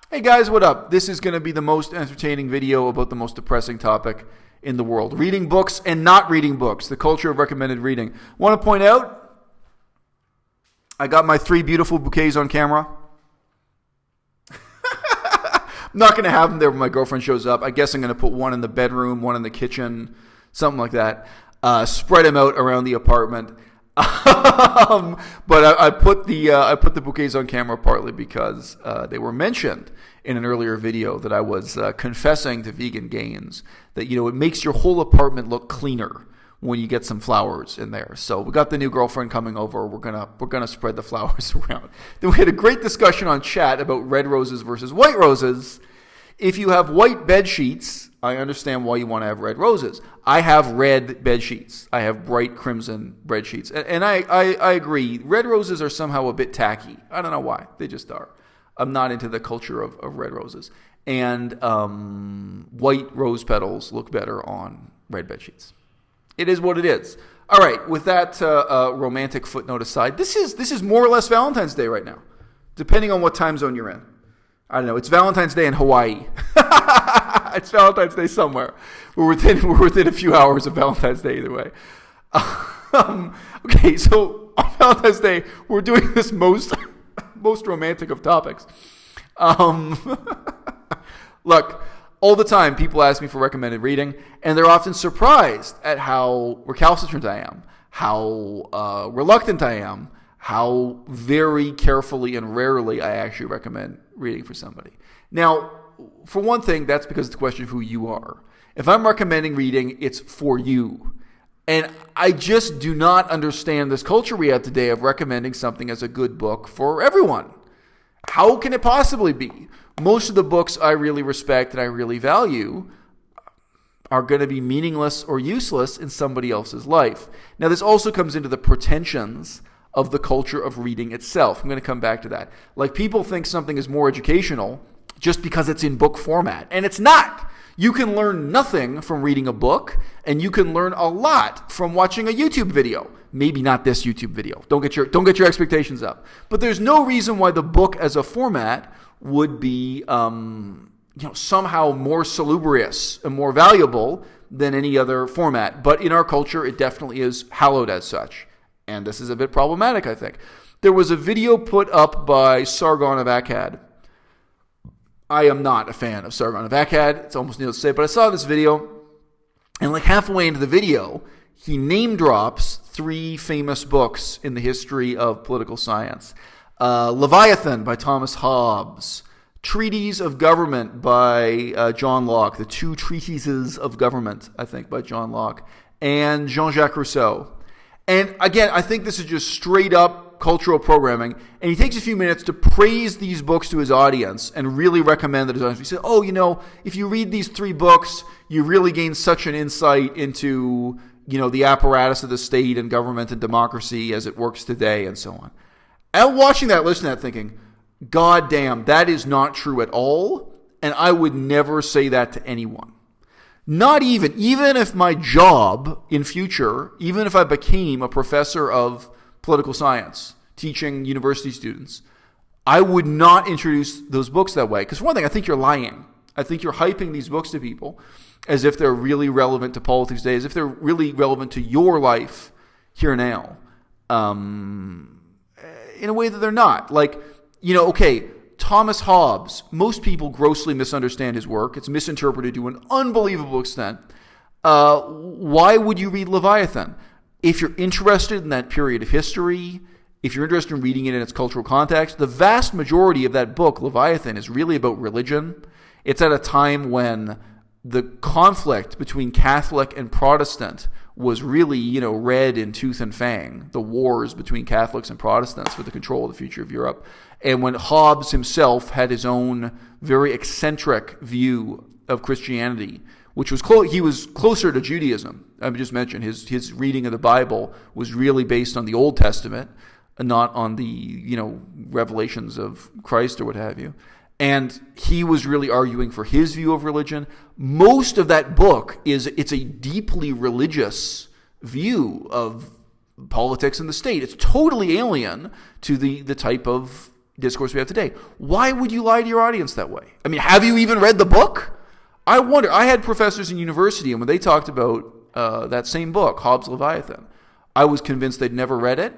Hey guys, what up? This is going to be the most entertaining video about the most depressing topic in the world. Reading books and not reading books. The culture of recommended reading. Want to point out, I got my 3 beautiful bouquets on camera. I'm not going to have them there when my girlfriend shows up. I guess I'm going to put one in the bedroom, one in the kitchen, something like that. Spread them out around the apartment. But I put the bouquets on camera partly because they were mentioned in an earlier video that I was confessing to vegan gains that it makes your whole apartment look cleaner when you get some flowers in there. So we got the new girlfriend coming over. We're gonna spread the flowers around. Then we had a great discussion on chat about red roses versus white roses. If you have white bed sheets, I understand why you want to have red roses. I have red bed sheets. I have bright crimson bed sheets. And I agree. Red roses are somehow a bit tacky. I don't know why. They just are. I'm not into the culture of red roses. And white rose petals look better on red bed sheets. It is what it is. All right. With that romantic footnote aside, this is more or less Valentine's Day right now, depending on what time zone you're in. I don't know. It's Valentine's Day in Hawaii. It's Valentine's Day somewhere. We're within a few hours of Valentine's Day either way. Okay, so on Valentine's Day, we're doing this most romantic of topics. Look, all the time people ask me for recommended reading, and they're often surprised at how recalcitrant I am, how reluctant I am, how very carefully and rarely I actually recommend reading for somebody. Now, for one thing, that's because it's a question of who you are. If I'm recommending reading, it's for you. And I just do not understand this culture we have today of recommending something as a good book for everyone. How can it possibly be? Most of the books I really respect and I really value are going to be meaningless or useless in somebody else's life. Now, this also comes into the pretensions of the culture of reading itself. I'm going to come back to that. Like, people think something is more educational just because it's in book format, and it's not. You can learn nothing from reading a book, and you can learn a lot from watching a YouTube video. Maybe not this YouTube video. Don't get your expectations up. But there's no reason why the book as a format would be somehow more salubrious and more valuable than any other format. But in our culture, it definitely is hallowed as such. And this is a bit problematic, I think. There was a video put up by Sargon of Akkad. I am not a fan of Sargon of Akkad. It's almost needless to say, but I saw this video, and like halfway into the video, he name drops 3 famous books in the history of political science. Leviathan by Thomas Hobbes. Treatise of Government by John Locke. The 2 Treatises of Government, I think, by John Locke. And Jean-Jacques Rousseau. And again, I think this is just straight up cultural programming. And he takes a few minutes to praise these books to his audience and really recommend that his audience. He said, if you read these 3 books, you really gain such an insight into, the apparatus of the state and government and democracy as it works today and so on. And watching that, listening to that, thinking, God damn, that is not true at all. And I would never say that to anyone. Not even if my job in future, even if I became a professor of political science, teaching university students, I would not introduce those books that way. Because for one thing, I think you're lying. I think you're hyping these books to people as if they're really relevant to politics today, as if they're really relevant to your life here now, in a way that they're not. Like, Thomas Hobbes, most people grossly misunderstand his work. It's misinterpreted to an unbelievable extent. Why would you read Leviathan? If you're interested in that period of history, if you're interested in reading it in its cultural context, the vast majority of that book, Leviathan, is really about religion. It's at a time when the conflict between Catholic and Protestant was really, red in tooth and fang, the wars between Catholics and Protestants for the control of the future of Europe. And when Hobbes himself had his own very eccentric view of Christianity, which was he was closer to Judaism. I just mentioned his reading of the Bible was really based on the Old Testament and not on the, revelations of Christ or what have you. And he was really arguing for his view of religion. Most of that book it's a deeply religious view of politics and the state. It's totally alien to the type of discourse we have today. Why would you lie to your audience that way? I mean, have you even read the book? I wonder. I had professors in university, and when they talked about that same book, Hobbes' Leviathan, I was convinced they'd never read it.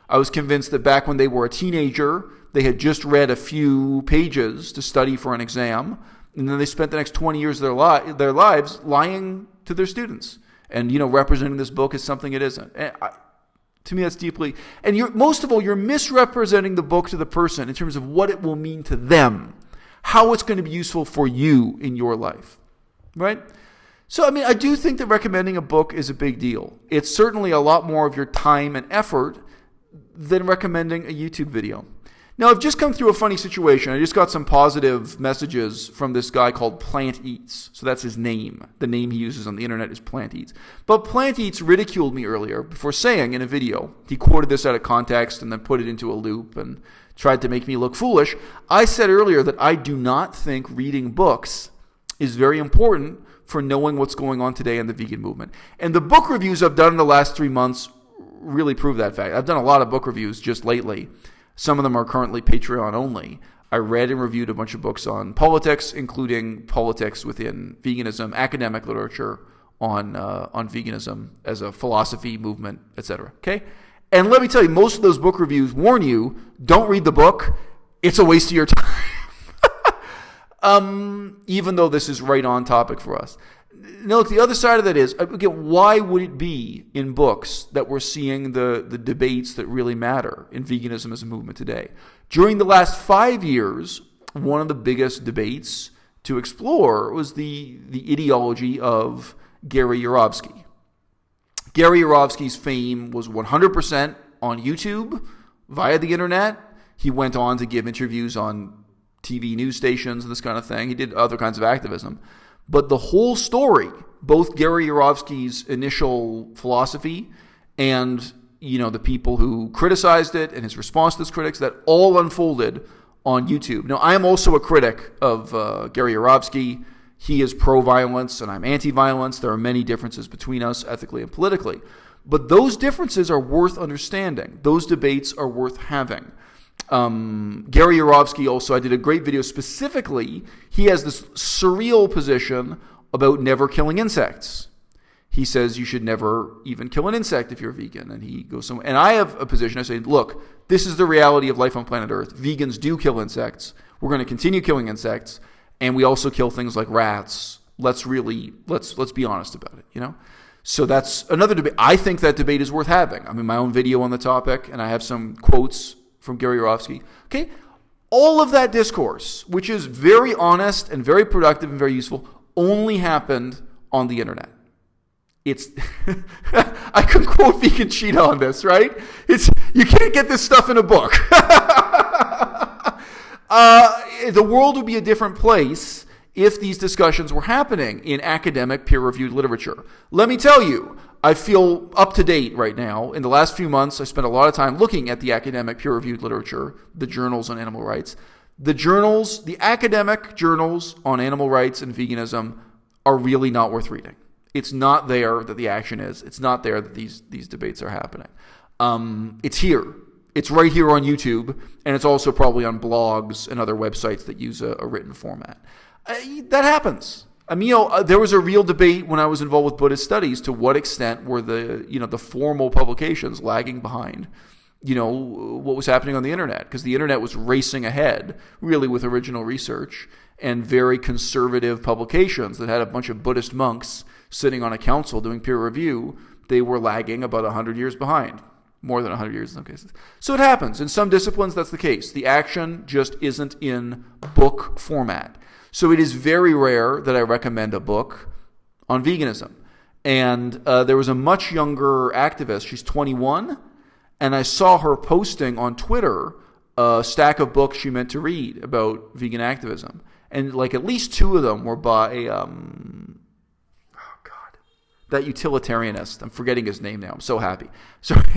I was convinced that back when they were a teenager, they had just read a few pages to study for an exam, and then they spent the next 20 years of their lives lying to their students and, representing this book as something it isn't. And to me, that's deeply... And most of all, you're misrepresenting the book to the person in terms of what it will mean to them, how it's going to be useful for you in your life, right? So, I do think that recommending a book is a big deal. It's certainly a lot more of your time and effort than recommending a YouTube video. Now, I've just come through a funny situation. I just got some positive messages from this guy called Plant Eats. So that's his name. The name he uses on the internet is Plant Eats. But Plant Eats ridiculed me earlier before saying in a video, he quoted this out of context and then put it into a loop and tried to make me look foolish. I said earlier that I do not think reading books is very important for knowing what's going on today in the vegan movement. And the book reviews I've done in the last 3 months really prove that fact. I've done a lot of book reviews just lately. Some of them are currently Patreon only. I read and reviewed a bunch of books on politics, including politics within veganism, academic literature on veganism as a philosophy, movement, etc. Okay? And let me tell you, most of those book reviews warn you, don't read the book. It's a waste of your time. Even though this is right on topic for us. Now, look, the other side of that is, again, why would it be in books that we're seeing the debates that really matter in veganism as a movement today? During the last 5 years, one of the biggest debates to explore was the ideology of Gary Yourofsky. Gary Yourofsky's fame was 100% on YouTube, via the internet. He went on to give interviews on TV news stations and this kind of thing. He did other kinds of activism. But the whole story, both Gary Yourofsky's initial philosophy and, the people who criticized it and his response to those critics, that all unfolded on YouTube. Now, I am also a critic of Gary Yourofsky. He is pro-violence and I'm anti-violence. There are many differences between us ethically and politically. But those differences are worth understanding. Those debates are worth having. Gary Yourofsky also, I did a great video specifically. He has this surreal position about never killing insects. He says you should never even kill an insect if you're vegan. And he goes somewhere. And I have a position. I say, look, this is the reality of life on planet Earth. Vegans do kill insects. We're going to continue killing insects. And we also kill things like rats. Let's be honest about it, So that's another debate. I think that debate is worth having. I mean, my own video on the topic, and I have some quotes from Gary Yourofsky. Okay, all of that discourse, which is very honest and very productive and very useful, only happened on the internet. It's I could quote Vegan Cheetah on this, right? You can't get this stuff in a book. The world would be a different place if these discussions were happening in academic peer-reviewed literature. Let me tell you, I feel up to date right now. In the last few months, I spent a lot of time looking at the academic peer-reviewed literature, the journals on animal rights. The academic journals on animal rights and veganism are really not worth reading. It's not there that the action is. It's not there that these debates are happening. It's here. It's right here on YouTube, and it's also probably on blogs and other websites that use a written format. That happens. There was a real debate when I was involved with Buddhist studies to what extent were the formal publications lagging behind, what was happening on the internet, because the internet was racing ahead really with original research, and very conservative publications that had a bunch of Buddhist monks sitting on a council doing peer review, they were lagging about 100 years behind. More than 100 years in some cases. So it happens. In some disciplines, that's the case. The action just isn't in book format. So it is very rare that I recommend a book on veganism. And there was a much younger activist. She's 21. And I saw her posting on Twitter a stack of books she meant to read about vegan activism. And at least two of them were by... that utilitarianist. I'm forgetting his name now. I'm so happy.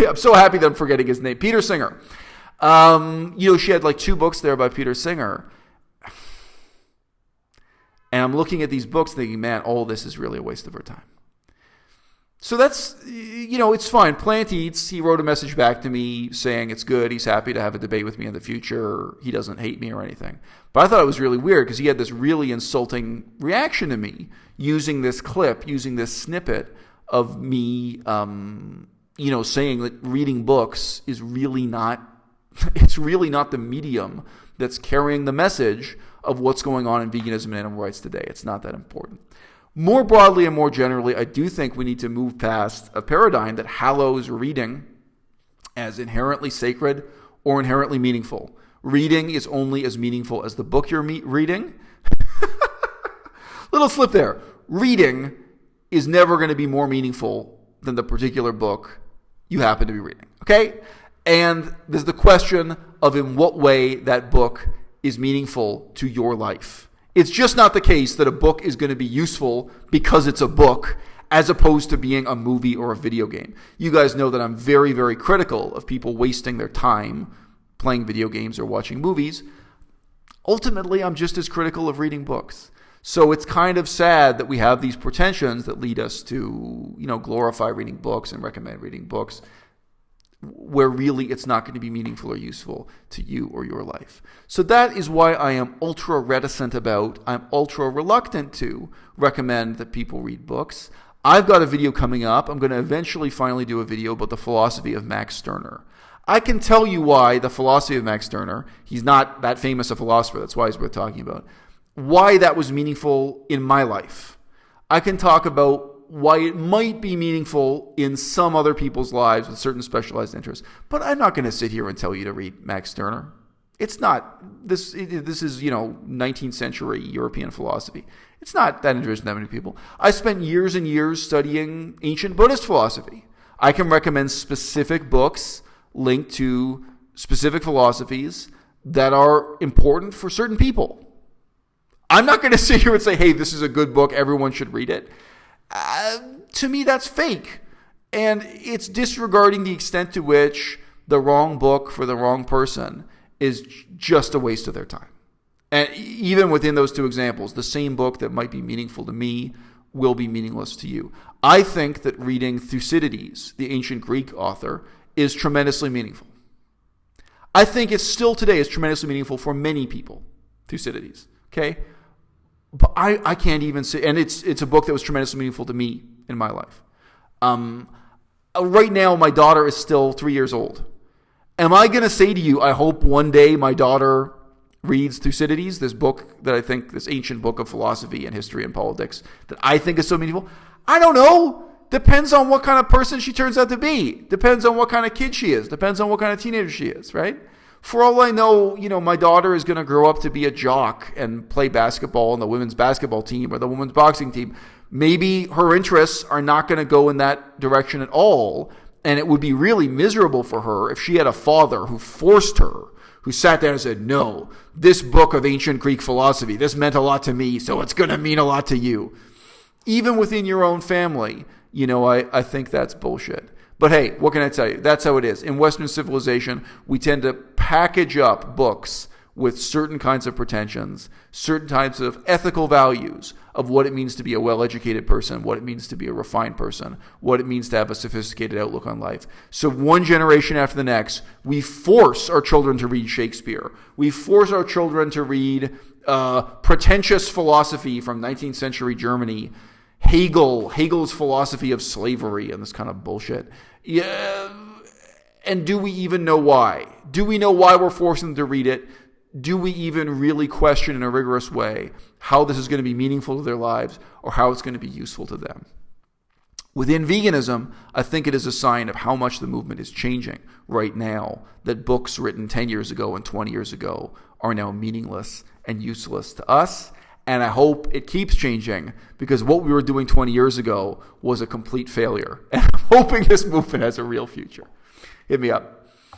I'm so happy that I'm forgetting his name. Peter Singer. She had two books there by Peter Singer. And I'm looking at these books thinking, man, all this is really a waste of our time. So that's, it's fine. Plant Eats, he wrote a message back to me saying it's good. He's happy to have a debate with me in the future. He doesn't hate me or anything. But I thought it was really weird because he had this really insulting reaction to me using this clip, using this snippet of me, saying that reading books is really not, it's really not the medium that's carrying the message of what's going on in veganism and animal rights today. It's not that important. More broadly and more generally, I do think we need to move past a paradigm that hallows reading as inherently sacred or inherently meaningful. Reading is only as meaningful as the book you're reading. Little slip there. Reading is never going to be more meaningful than the particular book you happen to be reading. Okay? And there's the question of in what way that book is meaningful to your life. It's just not the case that a book is going to be useful because it's a book as opposed to being a movie or a video game. You guys know that I'm very, very critical of people wasting their time playing video games or watching movies. Ultimately, I'm just as critical of reading books. So it's kind of sad that we have these pretensions that lead us to, glorify reading books and recommend reading books, where really it's not going to be meaningful or useful to you or your life. So that is why I am ultra reluctant to recommend that people read books. I've got a video coming up. I'm going to eventually finally do a video about the philosophy of Max Stirner. I can tell you why the philosophy of Max Stirner, he's not that famous a philosopher, that's why he's worth talking about, why that was meaningful in my life. I can talk about why it might be meaningful in some other people's lives with certain specialized interests. But I'm not going to sit here and tell you to read Max Stirner. It's not, this is, 19th century European philosophy. It's not that interesting to that many people. I spent years and years studying ancient Buddhist philosophy. I can recommend specific books linked to specific philosophies that are important for certain people. I'm not going to sit here and say, hey, this is a good book, everyone should read it. To me, that's fake. And it's disregarding the extent to which the wrong book for the wrong person is just a waste of their time. And even within those two examples, the same book that might be meaningful to me will be meaningless to you. I think that reading Thucydides, the ancient Greek author, is tremendously meaningful. I think it still today is tremendously meaningful for many people, Thucydides. Okay? But I can't even say, and it's a book that was tremendously meaningful to me in my life. Right now, my daughter is still 3 years old. Am I going to say to you, I hope one day my daughter reads Thucydides, this book that I think, this ancient book of philosophy and history and politics that I think is so meaningful? I don't know. Depends on what kind of person she turns out to be. Depends on what kind of kid she is. Depends on what kind of teenager she is, right? For all I know, my daughter is going to grow up to be a jock and play basketball on the women's basketball team or the women's boxing team. Maybe her interests are not going to go in that direction at all, and it would be really miserable for her if she had a father who forced her, who sat there and said, no, this book of ancient Greek philosophy, this meant a lot to me, so it's going to mean a lot to you. Even within your own family, I think that's bullshit. But hey, what can I tell you? That's how it is. In Western civilization, we tend to package up books with certain kinds of pretensions, certain types of ethical values of what it means to be a well-educated person, what it means to be a refined person, what it means to have a sophisticated outlook on life. So one generation after the next, we force our children to read Shakespeare. We force our children to read pretentious philosophy from 19th century Germany, Hegel's philosophy of slavery and this kind of bullshit. Yeah. And do we even know why? Do we know why we're forcing them to read it? Do we even really question in a rigorous way how this is going to be meaningful to their lives or how it's going to be useful to them? Within veganism, I think it is a sign of how much the movement is changing right now, that books written 10 years ago and 20 years ago are now meaningless and useless to us. And I hope it keeps changing, because what we were doing 20 years ago was a complete failure. And I'm hoping this movement has a real future. Hit me up.